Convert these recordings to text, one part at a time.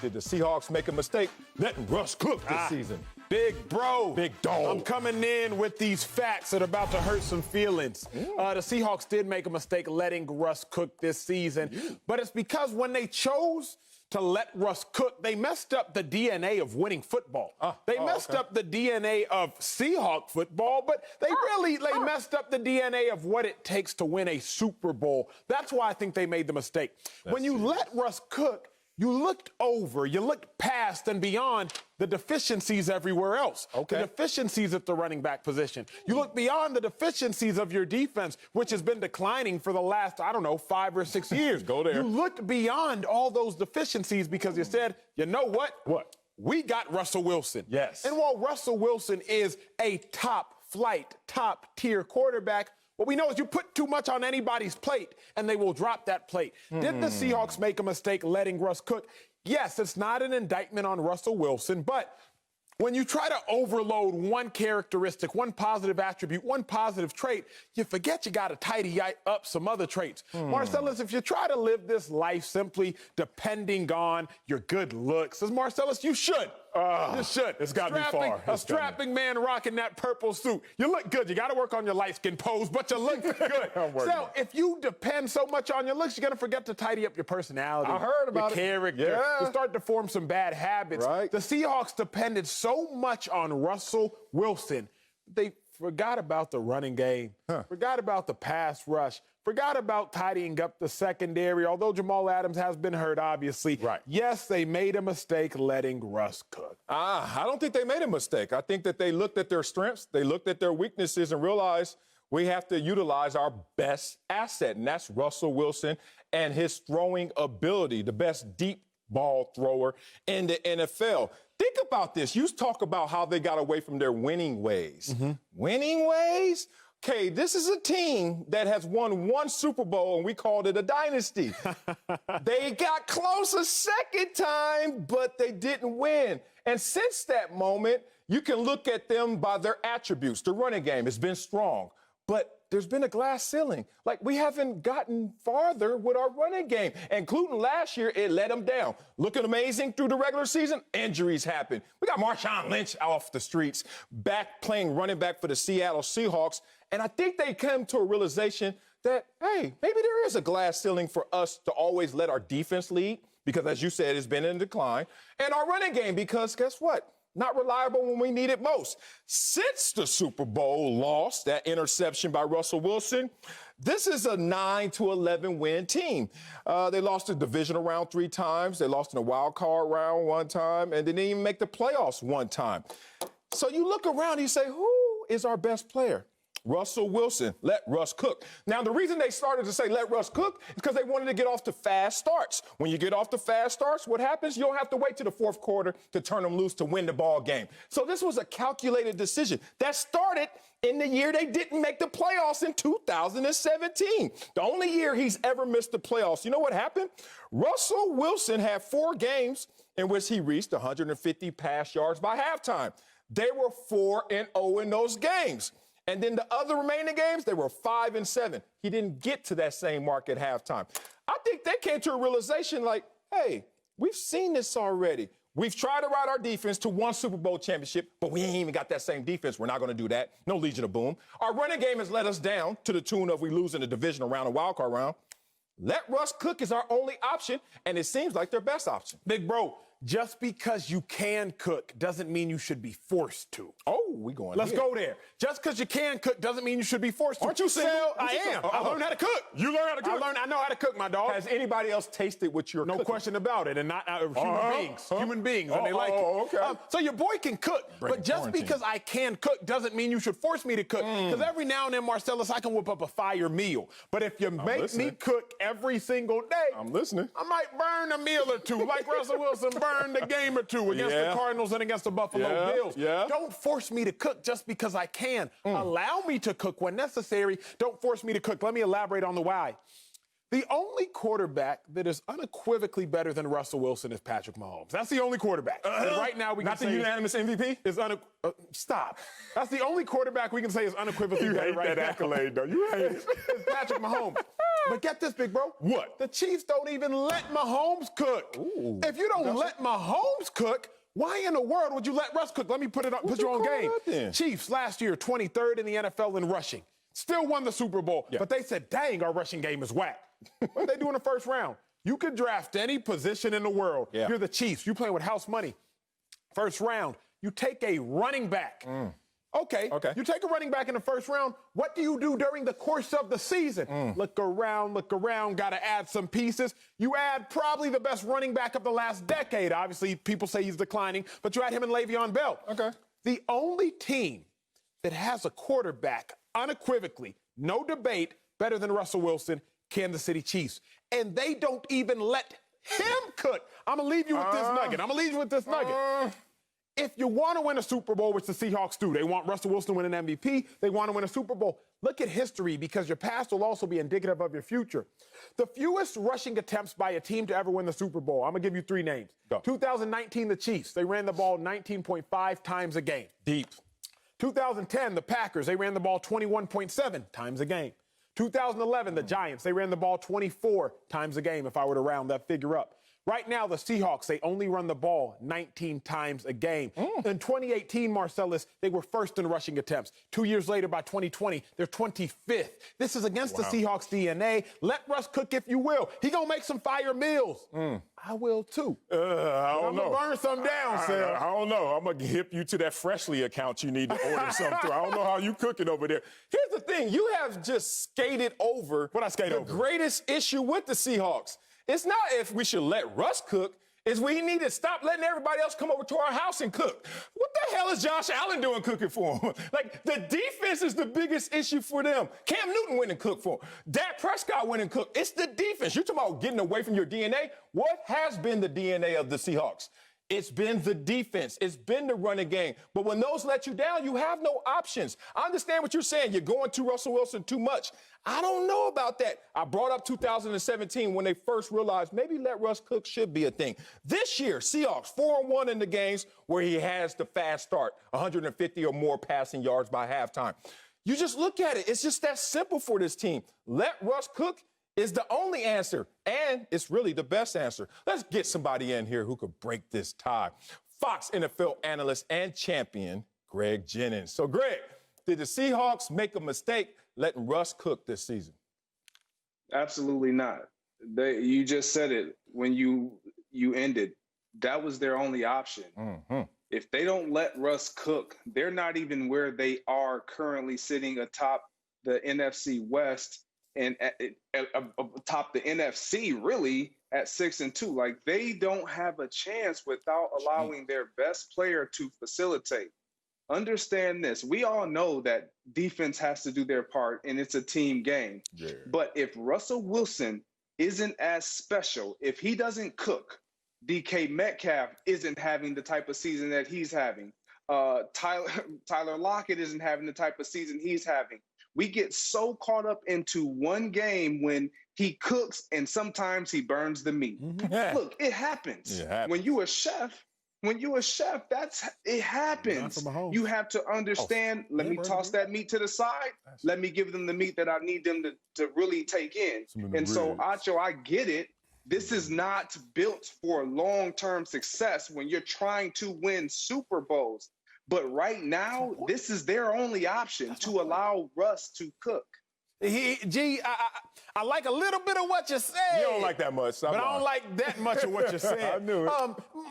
Did the Seahawks make a mistake letting Russ cook this season? Big bro. Big dog. I'm coming in with these facts that are about to hurt some feelings. The Seahawks did make a mistake letting Russ cook this season, but it's because when they chose to let Russ cook, they messed up the DNA of winning football. They messed up the DNA of Seahawk football, but they messed up the DNA of what it takes to win a Super Bowl. That's why I think they made the mistake. When you let Russ cook, you looked past and beyond the deficiencies everywhere else. The deficiencies at the running back position. You look beyond the deficiencies of your defense, which has been declining for the last, 5 or 6 years. Go there. You looked beyond all those deficiencies because you said, you know what? What? We got Russell Wilson. Yes. And while Russell Wilson is a top-flight, top-tier quarterback, what we know is you put too much on anybody's plate, and they will drop that plate. Did the Seahawks make a mistake letting Russ cook? Yes, it's not an indictment on Russell Wilson, but when you try to overload one characteristic, one positive attribute, one positive trait, you forget you got to tidy up some other traits. Marcellus, if you try to live this life simply depending on your good looks, as Marcellus, you should. You should. It's got me far. A strapping man rocking that purple suit. You look good. You got to work on your light skin pose, but you look good. So if you depend so much on your looks, you're going to forget to tidy up your personality. I heard about your character. Yeah. You start to form some bad habits. Right. The Seahawks depended so much on Russell Wilson. They forgot about the running game, forgot about the pass rush, forgot about tidying up the secondary, although Jamal Adams has been hurt, obviously. Yes, they made a mistake letting Russ cook. I don't think they made a mistake. I think that they looked at their strengths, they looked at their weaknesses, and realized we have to utilize our best asset, and that's Russell Wilson and his throwing ability, the best deep ball thrower in the NFL. Think about this. You talk about how they got away from their winning ways. Winning ways? Okay, this is a team that has won one Super Bowl, and we called it a dynasty. They got close a second time, but they didn't win. And since that moment, you can look at them by their attributes. The running game has been strong, but there's been a glass ceiling. Like, we haven't gotten farther with our running game, including last year, it let them down. Looking amazing through the regular season, injuries happen. We got Marshawn Lynch off the streets, back playing running back for the Seattle Seahawks, and I think they came to a realization that, hey, maybe there is a glass ceiling for us to always let our defense lead, because as you said, it's been in decline, and our running game, because guess what? Not reliable when we need it most. Since the Super Bowl loss, that interception by Russell Wilson, this is a 9-11 win team. They lost the divisional round 3 times. They lost in the wild card round 1 time, and they didn't even make the playoffs 1 time. So you look around and you say, who is our best player? Russell Wilson. Let Russ cook. Now, the reason they started to say let Russ cook is because they wanted to get off to fast starts. When you get off to fast starts, what happens? You don't have to wait to the 4th quarter to turn them loose to win the ball game. So this was a calculated decision that started in the year they didn't make the playoffs in 2017. The only year he's ever missed the playoffs. You know what happened? Russell Wilson had 4 games in which he reached 150 pass yards by halftime. They were 4-0 in those games. And then the other remaining games, they were 5-7. He didn't get to that same mark at halftime. I think they came to a realization like, hey, we've seen this already. We've tried to ride our defense to 1 Super Bowl championship, but we ain't even got that same defense. We're not going to do that. No Legion of Boom. Our running game has let us down to the tune of we lose in the divisional round and wild card round. Let Russ cook is our only option, and it seems like their best option. Big bro, just because you can cook doesn't mean you should be forced to. Oh, we going Let's go there. Just because you can cook doesn't mean you should be forced to. Aren't you single? I am. I learned how to cook. You learned how to cook? I know how to cook, my dog. Has anybody else tasted what you're No cooking? question about it. And not human beings, and they like it. Okay. So your boy can cook, but just because I can cook doesn't mean you should force me to cook. Because every now and then, Marcellus, I can whip up a fire meal. But if you make me cook every single day, I'm listening. I might burn a meal or two, like Russell Wilson burned a game or two against the Cardinals and against the Buffalo Bills. Don't force me to cook just because I can. Allow me to cook when necessary. Don't force me to cook. Let me elaborate on the why. The only quarterback that is unequivocally better than Russell Wilson is Patrick Mahomes. That's the only quarterback. And right now we can say not the unanimous MVP? Stop. That's the only quarterback we can say is unequivocally better right now. You hate that accolade, though. You hate it. It's Patrick Mahomes. But get this, big bro. What? The Chiefs don't even let Mahomes cook. Ooh, if you don't let Mahomes cook, why in the world would you let Russ cook? Let me put it up. Put your own game. Chiefs last year, 23rd in the NFL in rushing. Still won the Super Bowl. Yeah. But they said, dang, our rushing game is whack. What did they do in the first round? You could draft any position in the world. Yeah. You're the Chiefs. You're playing with house money. First round, you take a running back. Okay. You take a running back in the first round. What do you do during the course of the season? Look around, got to add some pieces. You add probably the best running back of the last decade. Obviously, people say he's declining, but you add him and Le'Veon Bell. The only team that has a quarterback, unequivocally, no debate, better than Russell Wilson, Kansas City Chiefs. And they don't even let him cook. I'm going to leave you with this nugget. If you want to win a Super Bowl, which the Seahawks do, they want Russell Wilson to win an MVP, they want to win a Super Bowl. Look at history, because your past will also be indicative of your future. The fewest rushing attempts by a team to ever win the Super Bowl, I'm going to give you 3 names. Go. 2019, the Chiefs. They ran the ball 19.5 times a game. Deep. 2010, the Packers. They ran the ball 21.7 times a game. 2011, the Giants. They ran the ball 24 times a game, if I were to round that figure up. Right now, the Seahawks, they only run the ball 19 times a game. In 2018, Marcellus, they were first in rushing attempts. 2 years later, by 2020, they're 25th. This is against the Seahawks' DNA. Let Russ cook if you will. He gonna make some fire meals. I will, too. I don't know. I'm gonna burn some down, Sal. I don't know. I'm gonna hip you to that Freshly account you need to order something through. I don't know how you cooking over there. Here's the thing. You have just skated over the greatest issue with the Seahawks. It's not if we should let Russ cook. It's we need to stop letting everybody else come over to our house and cook. What the hell is Josh Allen doing cooking for them? Like, the defense is the biggest issue for them. Cam Newton went and cooked for them. Dak Prescott went and cooked. It's the defense. You're talking about getting away from your DNA. What has been the DNA of the Seahawks? It's been the defense. It's been the running game. But when those let you down, you have no options. I understand what you're saying. You're going to Russell Wilson too much. I don't know about that. I brought up 2017 when they first realized maybe let Russ cook should be a thing. This year, Seahawks 4-1 in the games where he has the fast start, 150 or more passing yards by halftime. You just look at it. It's just that simple for this team. Let Russ cook is the only answer, and it's really the best answer. Let's get somebody in here who could break this tie. Fox NFL analyst and champion, Greg Jennings. So, Greg, did the Seahawks make a mistake letting Russ cook this season? Absolutely not. You just said it when you ended. That was their only option. If they don't let Russ cook, they're not even where they are currently sitting atop the NFC West and atop the NFC, really, at 6-2. Like, they don't have a chance without allowing their best player to facilitate. Understand this. We all know that defense has to do their part, and it's a team game. Yeah. But if Russell Wilson isn't as special, if he doesn't cook, DK Metcalf isn't having the type of season that he's having. Tyler Lockett isn't having the type of season he's having. We get so caught up into one game when he cooks and sometimes he burns the meat. Look, it happens. When you a chef, it happens. You have to understand, let me toss that meat to the side. Let me give them the meat that I need them to really take in. And so, Acho, I get it. This is not built for long-term success when you're trying to win Super Bowls. But right now, this is their only option to allow Russ to cook. I like a little bit of what you said. You don't like that much. But I don't like that much of what you said. I knew it.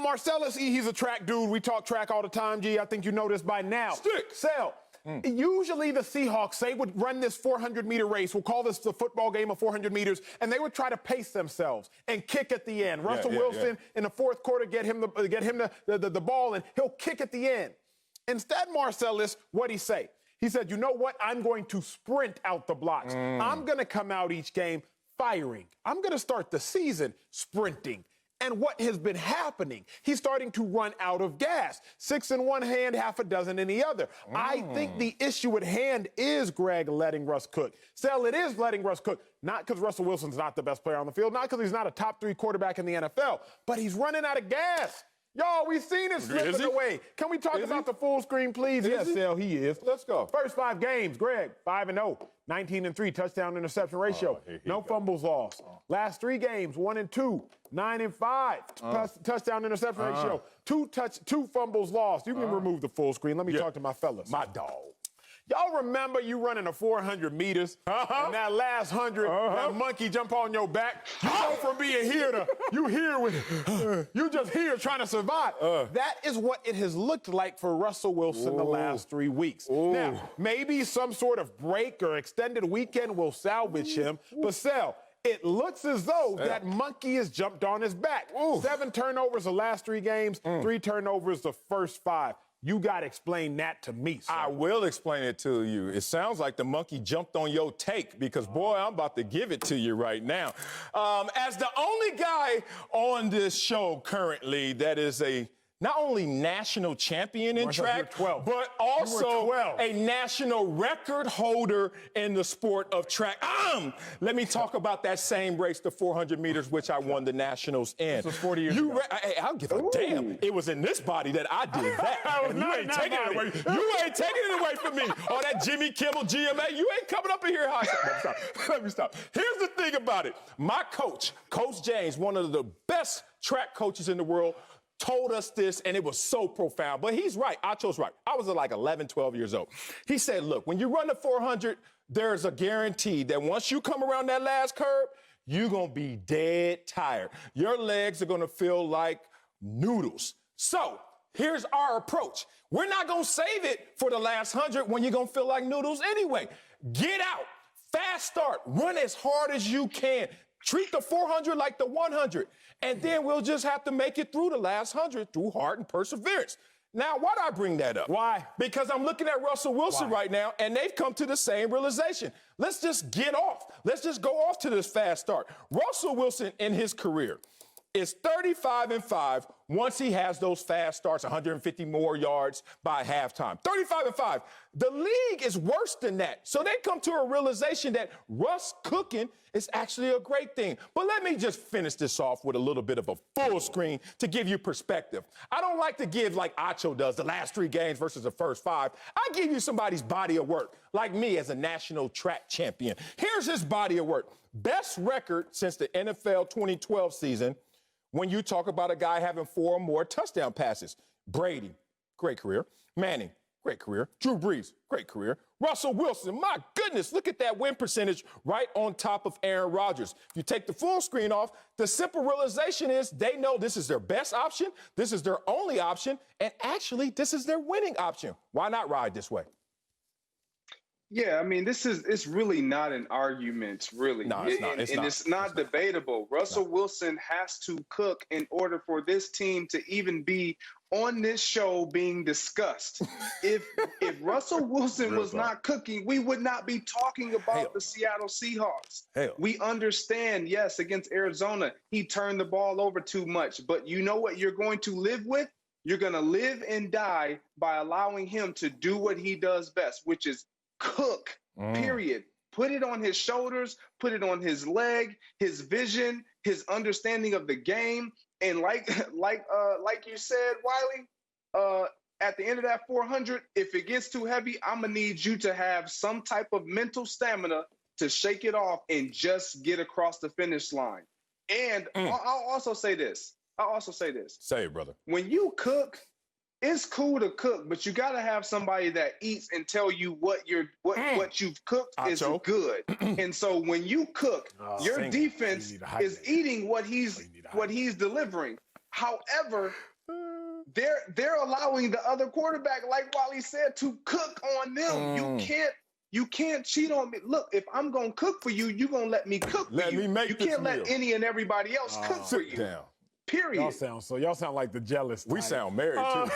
Marcellus, he's a track dude. We talk track all the time, G. I think you know this by now. Sal, usually the Seahawks, they would run this 400-meter race. We'll call this the football game of 400 meters, and they would try to pace themselves and kick at the end. Russell Wilson in the fourth quarter get him the ball, and he'll kick at the end. Instead, Marcellus, what'd he say? He said, you know what? I'm going to sprint out the blocks. I'm going to come out each game firing. I'm going to start the season sprinting. And what has been happening? He's starting to run out of gas. 6 in one hand, half a dozen in the other. I think the issue at hand is, Greg, letting Russ cook. Sell, it is letting Russ cook. Not because Russell Wilson's not the best player on the field, not because he's not a top 3 quarterback in the NFL, but he's running out of gas. Y'all, we've seen it slipping away. Can we talk about the full screen, please? Yes, Sel, he is. Let's go. First 5 games, Greg, 5-0, 19-3, touchdown interception ratio. No fumbles lost. Last 3 games, 1-2, 9-5, touchdown interception ratio. 2 fumbles lost. You can remove the full screen. Let me talk to my fellas. My dog. Y'all remember you running a 400 meters, and that last 100, that monkey jump on your back? You go from being here to you just here trying to survive. That is what it has looked like for Russell Wilson the last 3 weeks. Now, maybe some sort of break or extended weekend will salvage him, but Sel, it looks as though that monkey has jumped on his back. 7 turnovers the last 3 games, 3 turnovers the first 5. You got to explain that to me, sir. I will explain it to you. It sounds like the monkey jumped on your take because, boy, I'm about to give it to you right now. As the only guy on this show currently that is not only national champion in track, but also a national record holder in the sport of track. Let me talk about that same race, the 400 meters, which I won the nationals in. This was 40 years ago. I'll give a damn. It was in this body that I did that. You ain't taking it away. You ain't taking it away from me. All that Jimmy Kimmel, GMA, you ain't coming up in here. Let me stop. Here's the thing about it. My coach, Coach James, one of the best track coaches in the world, told us this, and it was so profound. But he's right. Acho's right. I was like 11, 12 years old. He said, look, when you run the 400, there's a guarantee that once you come around that last curve, you're going to be dead tired. Your legs are going to feel like noodles. So here's our approach. We're not going to save it for the last 100 when you're going to feel like noodles anyway. Get out. Fast start. Run as hard as you can. Treat the 400 like the 100. And then we'll just have to make it through the last 100 through heart and perseverance. Now, why do I bring that up? Why? Because I'm looking at Russell Wilson right now, and they've come to the same realization. Let's just get off. Let's just go off to this fast start. Russell Wilson in his career is 35-5 once he has those fast starts, 150 more yards by halftime. 35-5. The league is worse than that. So they come to a realization that Russ cooking is actually a great thing. But let me just finish this off with a little bit of a full screen to give you perspective. I don't like to give like Acho does, the last 3 games versus the first 5. I give you somebody's body of work, like me as a national track champion. Here's his body of work. Best record since the NFL 2012 season when you talk about a guy having 4 or more touchdown passes. Brady, great career. Manning, great career. Drew Brees, great career. Russell Wilson, my goodness, look at that win percentage right on top of Aaron Rodgers. If you take the full screen off, the simple realization is they know this is their best option, this is their only option, and actually this is their winning option. Why not ride this way? Yeah, I mean, it's really not an argument, really. No, it's not. It's not debatable. Russell Wilson has to cook in order for this team to even be on this show being discussed. If Russell Wilson was not cooking, we would not be talking about the Seattle Seahawks. We understand, yes, against Arizona, he turned the ball over too much. But you know what you're going to live with? You're going to live and die by allowing him to do what he does best, which is cook, period. Put it on his shoulders, put it on his leg, his vision, his understanding of the game. And like you said, Wiley, at the end of that 400, if it gets too heavy, I'm going to need you to have some type of mental stamina to shake it off and just get across the finish line. And I'll also say this. Say it, brother. When you cook, it's cool to cook, but you got to have somebody that eats and tell you what you've cooked is good. And so when you cook, your defense is eating what he's delivering. However, they're allowing the other quarterback, like Wally said, to cook on them. You can't cheat on me. Look, if I'm gonna cook for you, you're gonna let me cook for you. You can't let any and everybody else cook for you. Period. Y'all sound like the jealous type. We sound married, too.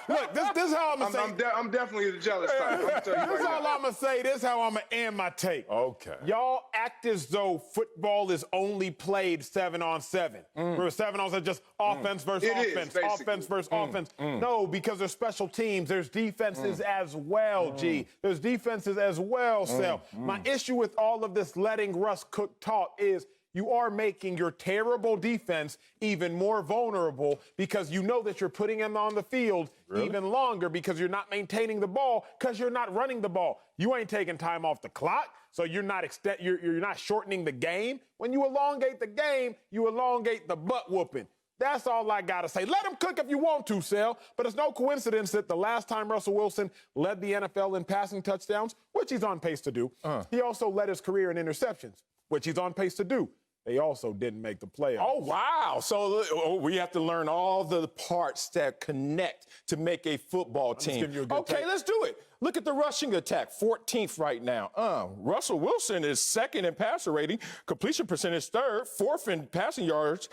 Look, this is how I'm going to say. I'm definitely the jealous type. I'm gonna tell you This is right all now. I'm going to say. This is how I'm going to end my take. Okay. Y'all act as though football is only played 7-on-7. Remember, 7-on-7, just offense versus It is, offense, basically. offense versus offense. No, because there's special teams. There's defenses as well, G. There's defenses as well, Sel. My issue with all of this letting Russ cook talk is you are making your terrible defense even more vulnerable because you know that you're putting him on the field even longer because you're not maintaining the ball because you're not running the ball. You ain't taking time off the clock, so you're not you're not shortening the game. When you elongate the game, you elongate the butt whooping. That's all I got to say. Let him cook if you want to, Sel. But it's no coincidence that the last time Russell Wilson led the NFL in passing touchdowns, which he's on pace to do, he also led his career in interceptions, which he's on pace to do. They also didn't make the playoffs. Oh, wow. So we have to learn all the parts that connect to make a football team. Okay, let's do it. Look at the rushing attack, 14th right now. Russell Wilson is second in passer rating, completion percentage third, fourth in passing yards,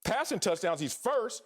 passing touchdowns, he's first.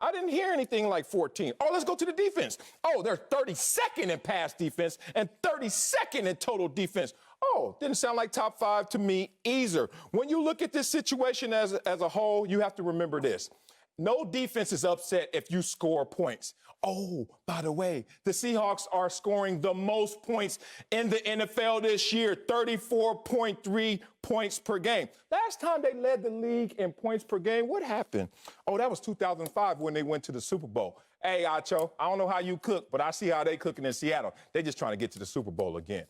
I didn't hear anything like 14. Oh, let's go to the defense. Oh, they're 32nd in pass defense and 32nd in total defense. Oh, didn't sound like top 5 to me either. When you look at this situation as a whole, you have to remember this. No defense is upset if you score points. Oh, by the way, the Seahawks are scoring the most points in the NFL this year, 34.3 points per game. Last time they led the league in points per game, what happened? Oh, that was 2005 when they went to the Super Bowl. Hey, Acho, I don't know how you cook, but I see how they cooking in Seattle. They just trying to get to the Super Bowl again.